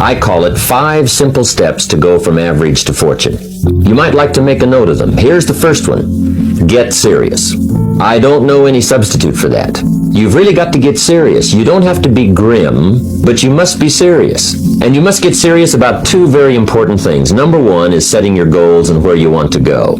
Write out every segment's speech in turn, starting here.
I call it 5 simple steps to go from average to fortune. You might like to make a note of them. Here's the first one. Get serious. I don't know any substitute for that. You've really got to get serious. You don't have to be grim, but you must be serious. And you must get serious about 2 very important things. Number 1 is setting your goals and where you want to go.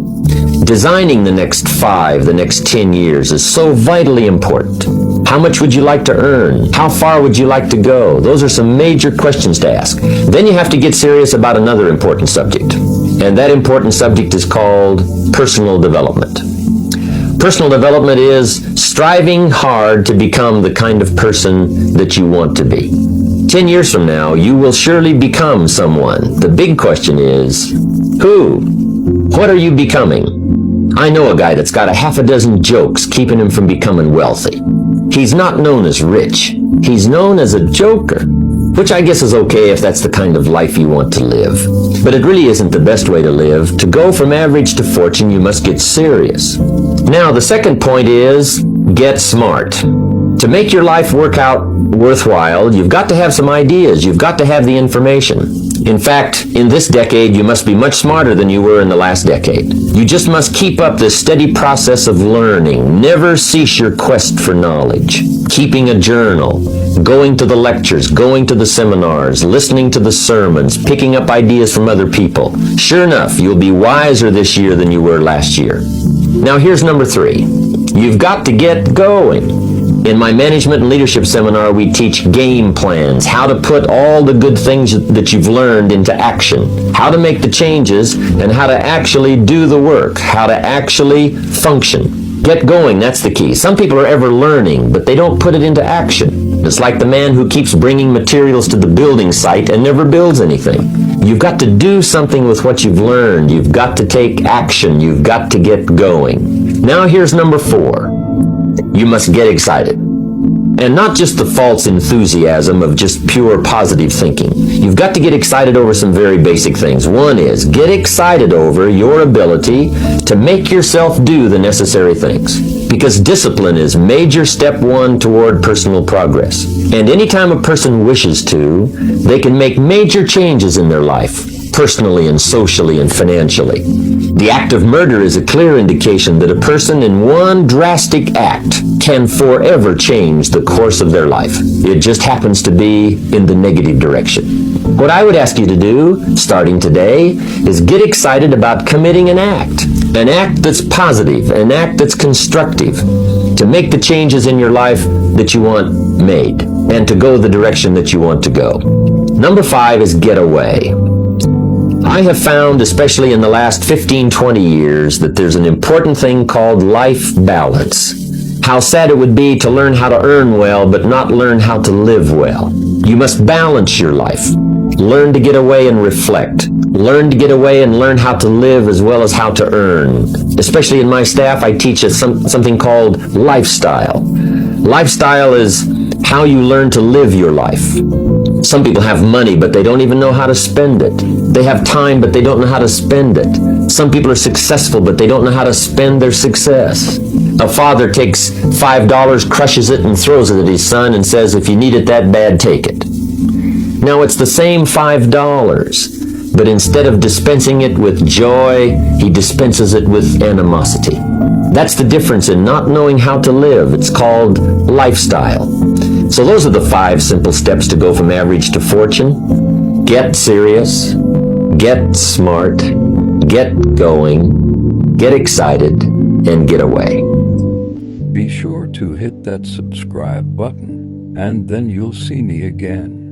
Designing the next 5, the next 10 years is so vitally important. How much would you like to earn? How far would you like to go? Those are some major questions to ask. Then you have to get serious about another important subject. And that important subject is called personal development. Personal development is striving hard to become the kind of person that you want to be. 10 years from now, you will surely become someone. The big question is, who? What are you becoming? I know a guy that's got a half a dozen jokes keeping him from becoming wealthy. He's not known as rich. He's known as a joker, which I guess is okay if that's the kind of life you want to live. But it really isn't the best way to live. To go from average to fortune, you must get serious. Now, the second point is get smart. To make your life work out worthwhile, you've got to have some ideas. You've got to have the information. In fact, in this decade, you must be much smarter than you were in the last decade. You just must keep up this steady process of learning. Never cease your quest for knowledge. Keeping a journal, going to the lectures, going to the seminars, listening to the sermons, picking up ideas from other people. Sure enough, you'll be wiser this year than you were last year. Now here's number 3. You've got to get going. In my management and leadership seminar, we teach game plans, how to put all the good things that you've learned into action, how to make the changes, and how to actually do the work, how to actually function. Get going, that's the key. Some people are ever learning, but they don't put it into action. It's like the man who keeps bringing materials to the building site and never builds anything. You've got to do something with what you've learned. You've got to take action. You've got to get going. Now here's number 4. You must get excited. And not just the false enthusiasm of just pure positive thinking. You've got to get excited over some very basic things. One is, get excited over your ability to make yourself do the necessary things. Because discipline is major step 1 toward personal progress. And anytime a person wishes to, they can make major changes in their life, personally and socially and financially. The act of murder is a clear indication that a person in one drastic act can forever change the course of their life. It just happens to be in the negative direction. What I would ask you to do, starting today, is get excited about committing an act that's positive, an act that's constructive, to make the changes in your life that you want made, and to go the direction that you want to go. Number 5 is get away. I have found, especially in the last 15-20 years, that there's an important thing called life balance. How sad it would be to learn how to earn well, but not learn how to live well. You must balance your life. Learn to get away and reflect. Learn to get away and learn how to live as well as how to earn. Especially in my staff, I teach something called lifestyle. Lifestyle is how you learn to live your life. Some people have money, but they don't even know how to spend it. They have time, but they don't know how to spend it. Some people are successful, but they don't know how to spend their success. A father takes $5, crushes it, and throws it at his son and says, if you need it that bad, take it. Now, it's the same $5, but instead of dispensing it with joy, he dispenses it with animosity. That's the difference in not knowing how to live. It's called lifestyle. So those are the 5 simple steps to go from average to fortune. Get serious, get smart, get going, get excited, and get away. Be sure to hit that subscribe button, and then you'll see me again.